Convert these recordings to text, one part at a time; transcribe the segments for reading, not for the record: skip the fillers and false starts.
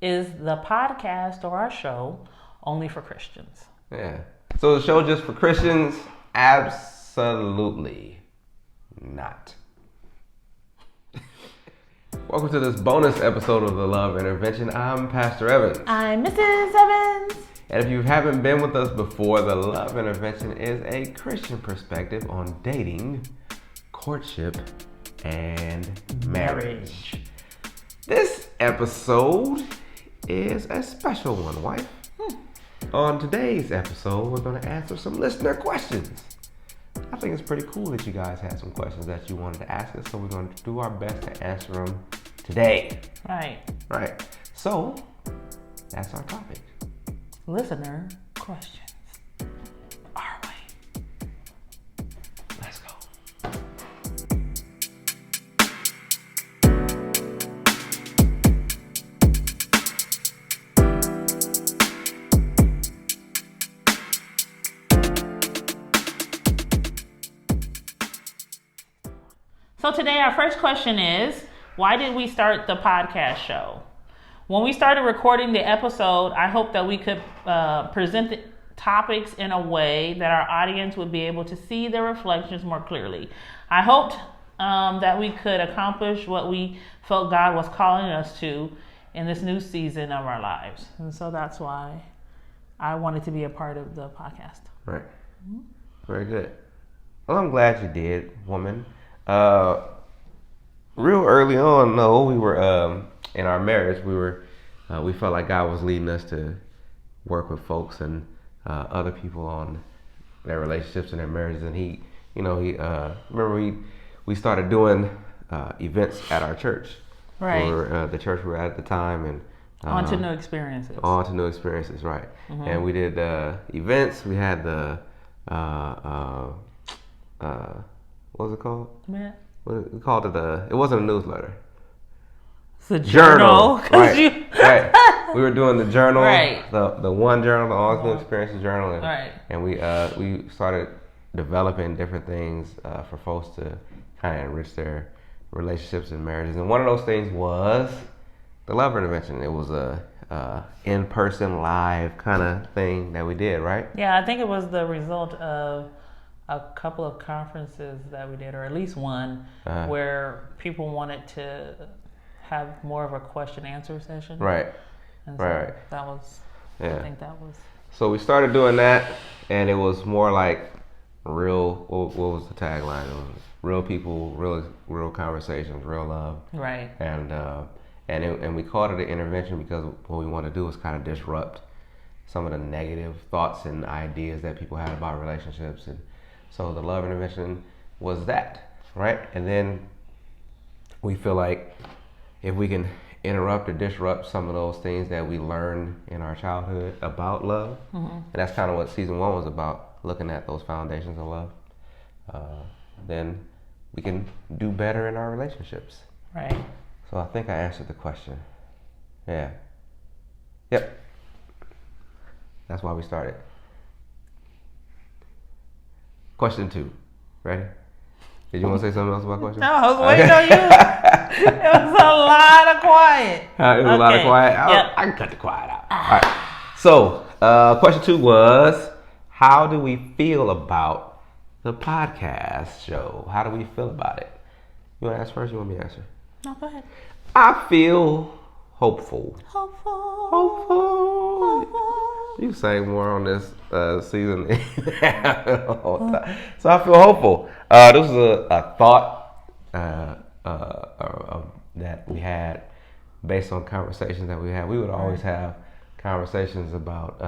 Is the podcast or our show only for Christians? Yeah. So the show just for Christians? Absolutely not. Welcome to this bonus episode of The Love Intervention. I'm Pastor Evans. I'm Mrs. Evans. And if you haven't been with us before, The Love Intervention is a Christian perspective on dating, courtship, and marriage. This episode is a special one, wife. On today's episode, we're going to answer some listener questions. I think it's pretty cool that you guys had some questions that you wanted to ask us, so we're going to do our best to answer them today. Right. So, that's our topic. Listener questions. Our way. Let's go. So today our first question is, why did we start the podcast show? When we started recording the episode, I hoped that we could present the topics in a way that our audience would be able to see their reflections more clearly. I hoped that we could accomplish what we felt God was calling us to in this new season of our lives. And so that's why I wanted to be a part of the podcast. Right. Very good. Well, I'm glad you did, woman. Real early on, though, we were in our marriage. We felt like God was leading us to work with folks and other people on their relationships and their marriages. And he remember we started doing events at our church, Right. For the church we were at the time, and On to new experiences. On to new experiences, right? Mm-hmm. And we did events. We had the what was it called? Yeah. We called it it wasn't a newsletter. It's a journal. Right. Right. We were doing the journal, Right. the one journal, the All New Experiences journal, and, Right. and we started developing different things for folks to kind of enrich their relationships and marriages. And one of those things was the Love Intervention. It was a in-person live kind of thing that we did, right? Yeah, I think it was the result of a couple of conferences that we did, or at least one, where people wanted to have more of a question-answer session. Right. And so Right. that was, Yeah. I think that was. So we started doing that, and it was more like real. What was the tagline? It was real people, real conversations, real love. Right. And we called it an intervention because what we want to do is kind of disrupt some of the negative thoughts and ideas that people had about relationships. And so the Love Intervention was that, right? And then we feel like if we can interrupt or disrupt some of those things that we learned in our childhood about love, and that's kind of what season 1 was about, looking at those foundations of love, then we can do better in our relationships. Right. So I think I answered the question. Yeah. Yep. That's why we started. Question 2. Ready? Did you want to say something else about question? No, I was waiting on you. It was a lot of quiet. It was a lot of quiet. Yep. I can cut the quiet out. All right. So, question 2 was, how do we feel about the podcast show? How do we feel about it? You want to ask first? You want me to answer? No, go ahead. I feel hopeful. Hopeful. You sang more on this season. So I feel hopeful. This was a thought that we had based on conversations that we had. We would always have conversations about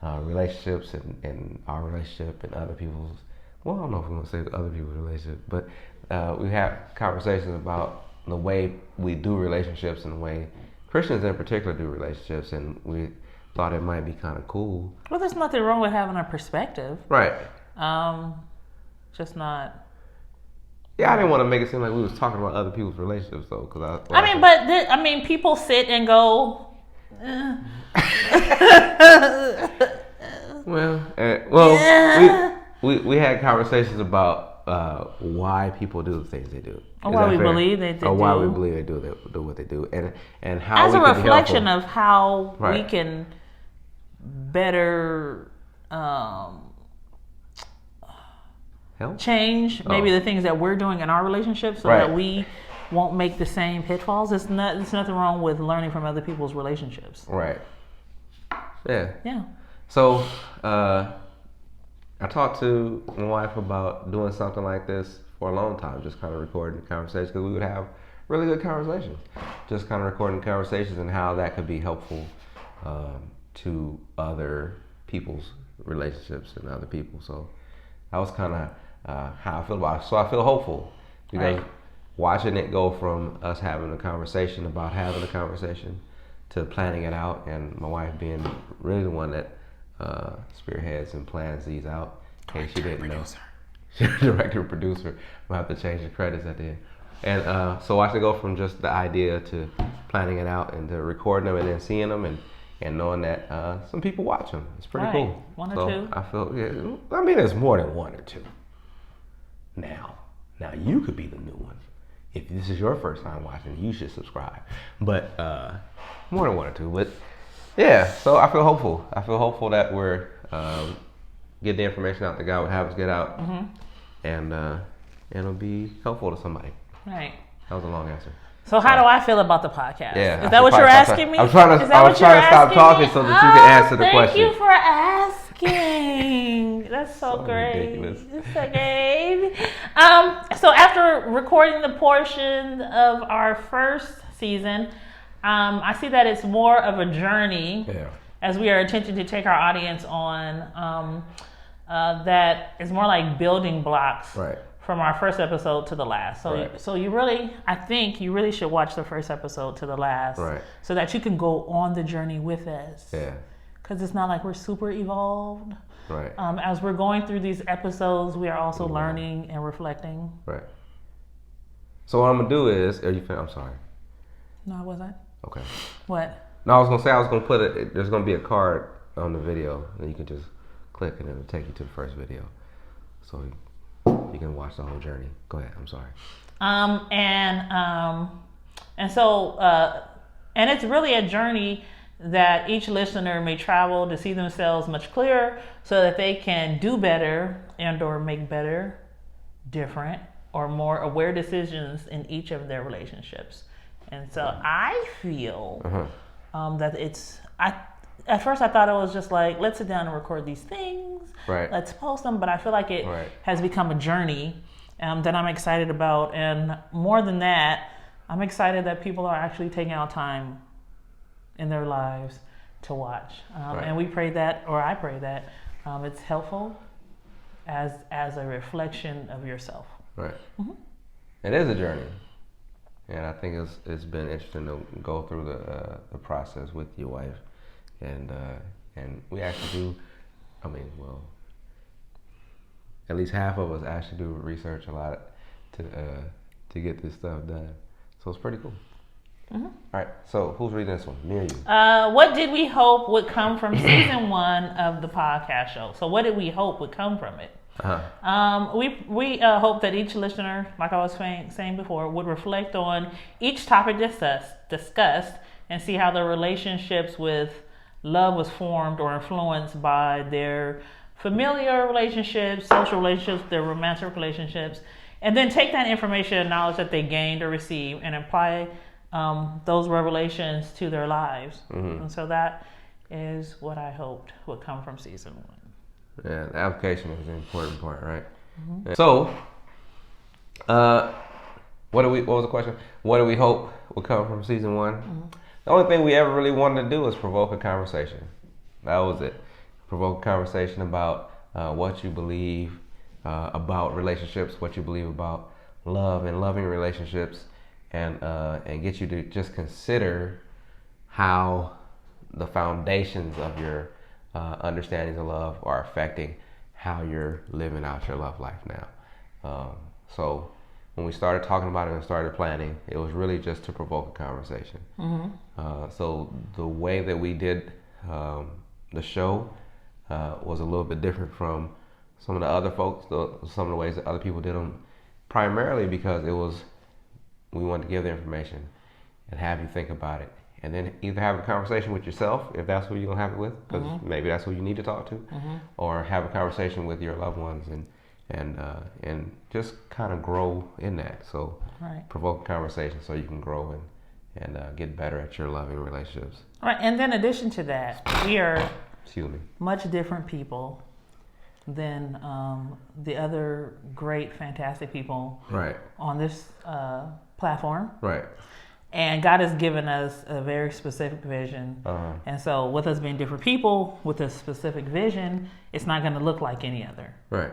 relationships and our relationship and other people's. Well, I don't know if we want to say other people's relationship, but we have conversations about the way we do relationships and the way Christians in particular do relationships, and we thought it might be kind of cool. Well, there's nothing wrong with having a perspective. Right. Just not. Yeah, I didn't want to make it seem like we was talking about other people's relationships, though, because people sit and go. We had conversations about why people do the things they do. Or why we believe they do. Or why we believe they do what they do, and how as we a can reflection be of how right. we can better change maybe the things that we're doing in our relationships, so that we won't make the same pitfalls. There's nothing wrong with learning from other people's relationships. Right. Yeah. Yeah. So I talked to my wife about doing something like this for a long time, just kind of recording conversations, because we would have really good conversations. Just kind of recording conversations and how that could be helpful to other people's relationships and other people. So that was kind of how I feel about it. So I feel hopeful, because watching it go from us having a conversation about having a conversation to planning it out, and my wife being really the one that spearheads and plans these out. In case she didn't know. Director, producer. We'll have to change the credits at the end. And so watching it go from just the idea to planning it out and to recording them and then seeing them and knowing that some people watch them. It's pretty cool. One or two. I feel, I mean, there's more than one or two. Now you could be the new one. If this is your first time watching, you should subscribe. But more than one or two. But yeah, so I feel hopeful. I feel hopeful that we're get the information out that God would have us get out, and it'll be helpful to somebody. Right. That was a long answer. So how do I feel about the podcast? Yeah, is that what you're asking me? I was trying to stop talking so that you can answer the question. Thank you for asking. That's so great. Ridiculous. It's okay. So after recording the portion of our first season, I see that it's more of a journey. Yeah. As we are attempting to take our audience on, that is more like building blocks from our first episode to the last. So you really, I think you really should watch the first episode to the last, so that you can go on the journey with us. Yeah. Because it's not like we're super evolved. Right. As we're going through these episodes, we are also learning and reflecting. Right. So what I'm gonna do is, I'm sorry. No, I wasn't. Okay. What? No, I was gonna say I was gonna put it. There's gonna be a card on the video, and you can just click, and it'll take you to the first video, so you can watch the whole journey. Go ahead. I'm sorry. And it's really a journey that each listener may travel to see themselves much clearer, so that they can do better and/or make better, different, or more aware decisions in each of their relationships. And so I feel that at first I thought it was just like, let's sit down and record these things, let's post them, but I feel like it has become a journey that I'm excited about. And more than that, I'm excited that people are actually taking out time in their lives to watch. And we pray that, or I pray that it's helpful as a reflection of yourself. Right. Mm-hmm. It is a journey. And I think it's been interesting to go through the process with your wife, and we actually do. I mean, well, at least half of us actually do research a lot to get this stuff done. So it's pretty cool. Mm-hmm. All right. So who's reading this one? Me or you? What did we hope would come from season 1 of the podcast show? So what did we hope would come from it? We hope that each listener, like I was saying before, would reflect on each topic discussed and see how their relationships with love was formed or influenced by their familiar relationships, social relationships, their romantic relationships, and then take that information and knowledge that they gained or received and apply those revelations to their lives. Mm-hmm. And so that is what I hoped would come from season 1. Yeah, the application is the important part, right? Mm-hmm. So, what was the question? What do we hope will come from season 1? Mm-hmm. The only thing we ever really wanted to do was provoke a conversation. That was it. Provoke a conversation about what you believe about relationships, what you believe about love and loving relationships, and get you to just consider how the foundations of your understandings of love are affecting how you're living out your love life now. So when we started talking about it and started planning, it was really just to provoke a conversation. Mm-hmm. So the way that we did the show was a little bit different from some of the other folks, some of the ways that other people did them, primarily because it was we want to give the information and have you think about it. And then either have a conversation with yourself, if that's who you're going to have it with, because maybe that's who you need to talk to, or have a conversation with your loved ones and just kind of grow in that. So provoke a conversation so you can grow and get better at your loving relationships. Right, and then in addition to that, we are much different people than the other great, fantastic people on this platform. Right. And God has given us a very specific vision. And so with us being different people with a specific vision, it's not going to look like any other. Right.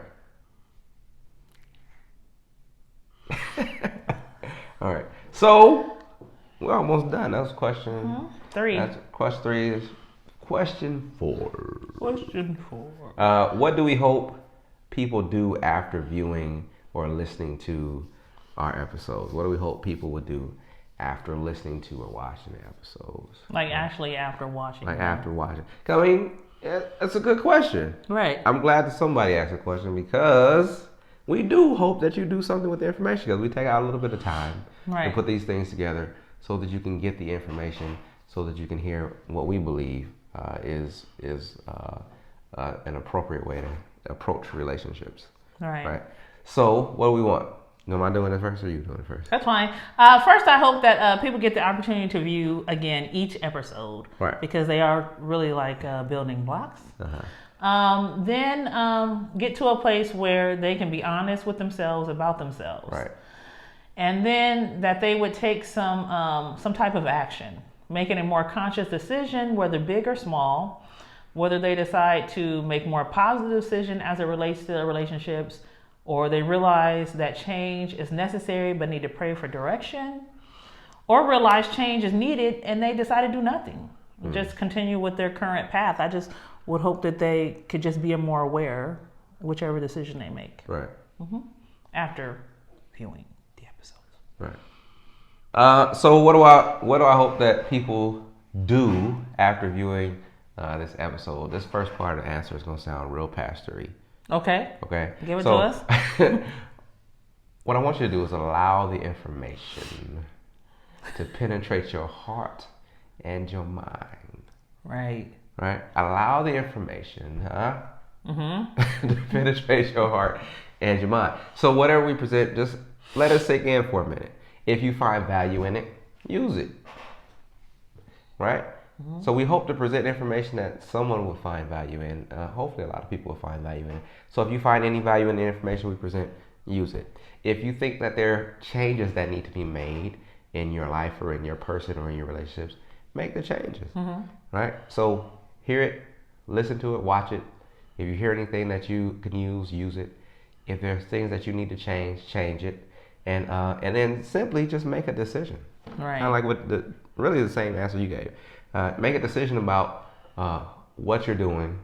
All right. So we're almost done. That was question 3. That's question 3 is question 4. Question 4. What do we hope people do after viewing or listening to our episodes? What do we hope people would do after listening to or watching the episodes? Like actually after watching. Like after watching. I mean, it's a good question. Right. I'm glad that somebody asked a question because we do hope that you do something with the information because we take out a little bit of time to put these things together so that you can get the information, so that you can hear what we believe is an appropriate way to approach relationships. Right. So, what do we want? Am I doing it first or are you doing it first? That's fine. First, I hope that people get the opportunity to view, again, each episode. Right. Because they are really like building blocks. Then get to a place where they can be honest with themselves about themselves. Right. And then that they would take some type of action, making a more conscious decision, whether big or small, whether they decide to make more positive decision as it relates to their relationships, or they realize that change is necessary but need to pray for direction, or realize change is needed and they decide to do nothing. Just continue with their current path. I just would hope that they could just be more aware, whichever decision they make. Right. After viewing the episodes. Right. So what do I hope that people do after viewing this episode? This first part of the answer is going to sound real pastory. Okay. Give it to us. What I want you to do is allow the information to penetrate your heart and your mind. Right. Allow the information, to penetrate your heart and your mind. So whatever we present, just let it sink in for a minute. If you find value in it, use it. Right? So we hope to present information that someone will find value in. Hopefully a lot of people will find value in it. So if you find any value in the information we present, use it. If you think that there are changes that need to be made in your life or in your person or in your relationships, make the changes. Right? So hear it, listen to it, watch it. If you hear anything that you can use it. If there's things that you need to change it. And then simply just make a decision. Right. Kind of like with really the same answer you gave. Make a decision about what you're doing,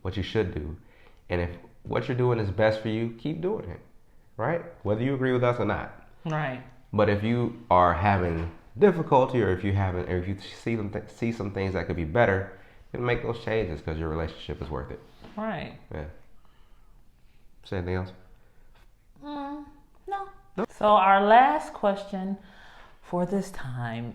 what you should do, and if what you're doing is best for you, keep doing it, right? Whether you agree with us or not. Right. But if you are having difficulty, or if you see some things that could be better, then make those changes because your relationship is worth it. Right. Yeah. Say anything else? No. So our last question for this time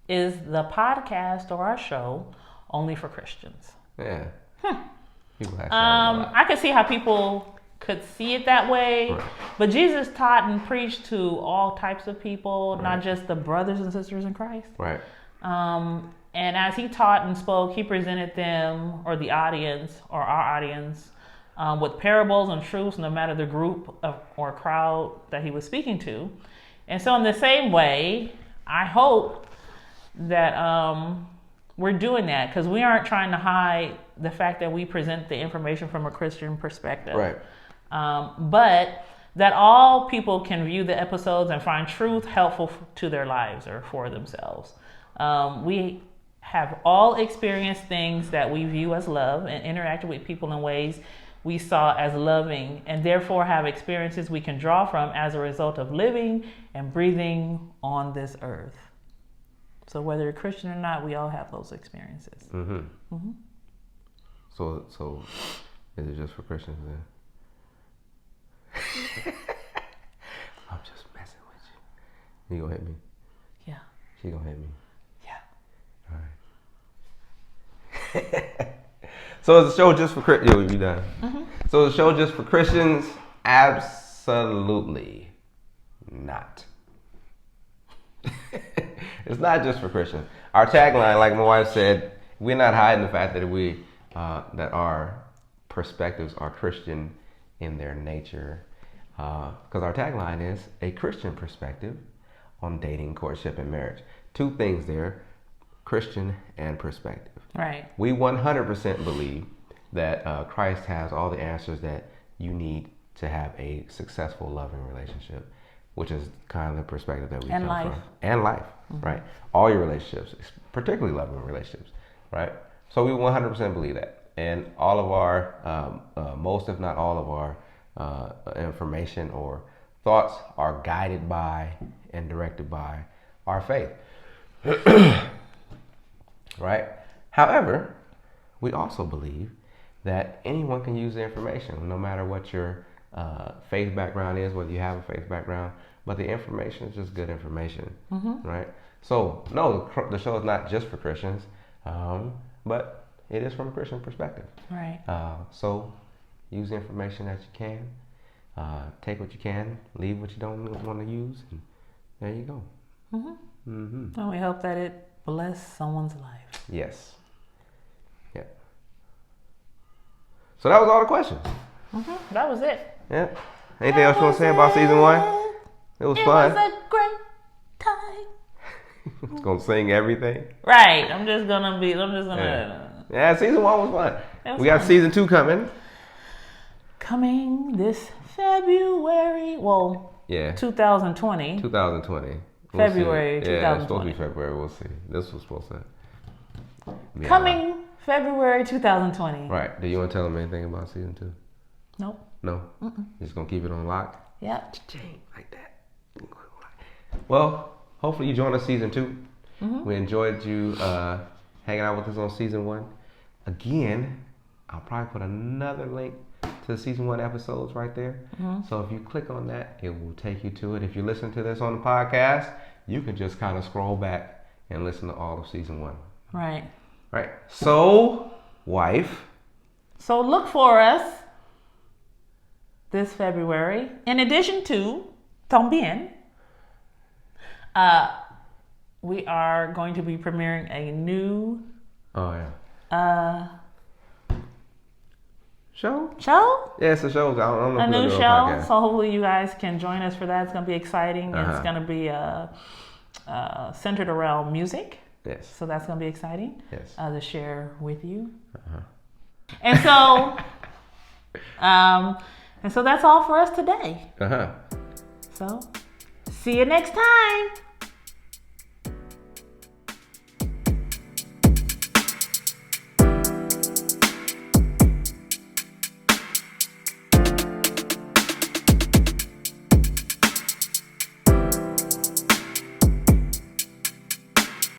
is the podcast or our show only for Christians? Yeah. I could see how people could see it that way, but Jesus taught and preached to all types of people, not just the brothers and sisters in Christ. Right. And as he taught and spoke, he presented them or the audience or our audience with parables and truths, no matter the group or crowd that he was speaking to. And so in the same way, I hope that we're doing that, because we aren't trying to hide the fact that we present the information from a Christian perspective. Right. But that all people can view the episodes and find truth helpful to their lives or for themselves. We have all experienced things that we view as love and interacted with people in ways we saw as loving, and therefore have experiences we can draw from as a result of living and breathing on this earth. So whether you're Christian or not, we all have those experiences. So is it just for Christians then? I'm just messing He gonna hit me. Yeah. She gonna hit me. Yeah. All right. So is the show just for Christians? Yo, you done? Mm-hmm. So is the show just for Christians? Absolutely not. It's not just for Christians. Our tagline, like my wife said, we're not hiding the fact that that our perspectives are Christian in their nature. Because our tagline is a Christian perspective on dating, courtship, and marriage. Two things there, Christian and perspective. Right. We 100% believe that Christ has all the answers that you need to have a successful, loving relationship, which is kind of the perspective that we come from. And life, right? All your relationships, particularly loving relationships, right? So we 100% believe that. And all of our, most if not all of our information or thoughts are guided by and directed by our faith. Right? However, we also believe that anyone can use the information, no matter what your faith background is, whether you have a faith background, but the information is just good information, right? So, no, the show is not just for Christians, but it is from a Christian perspective. Right. So, use the information that you can, take what you can, leave what you don't want to use, and there you go. And we hope that it bless someone's life. Yes. Yeah. So that was all the questions. That was it. Yeah. Anything else you want to say about season 1? It was fun. It was a great time. It's gonna sing everything. Right. I'm just gonna. Yeah, season 1 was fun. We got fun. season 2 coming. Coming this February. Well, Yeah. 2020. 2020. February see. Yeah, it's supposed to 2020. be February. We'll see. This was supposed to be Coming February 2020. Right. Do you want to tell them anything about season 2? Nope. No? You're just going to keep it on lock? Yep. Like that. Well, hopefully you join us season 2. We enjoyed you hanging out with us on season 1. Again, I'll probably put another link to the season 1 episodes right there. So if you click on that, it will take you to it. If you listen to this on the podcast, you can just kind of scroll back and listen to all of season 1. Right. Right. So, wife. So look for us this February. In addition to también, we are going to be premiering a new Oh yeah. Show? show. Yeah, it's a show. I don't know. A if we'll new do show. podcast. So hopefully you guys can join us for that. It's going to be exciting. It's going to be centered around music. Yes. So that's going to be exciting Yes. to share with you. And so, that's all for us today. So, see you next time.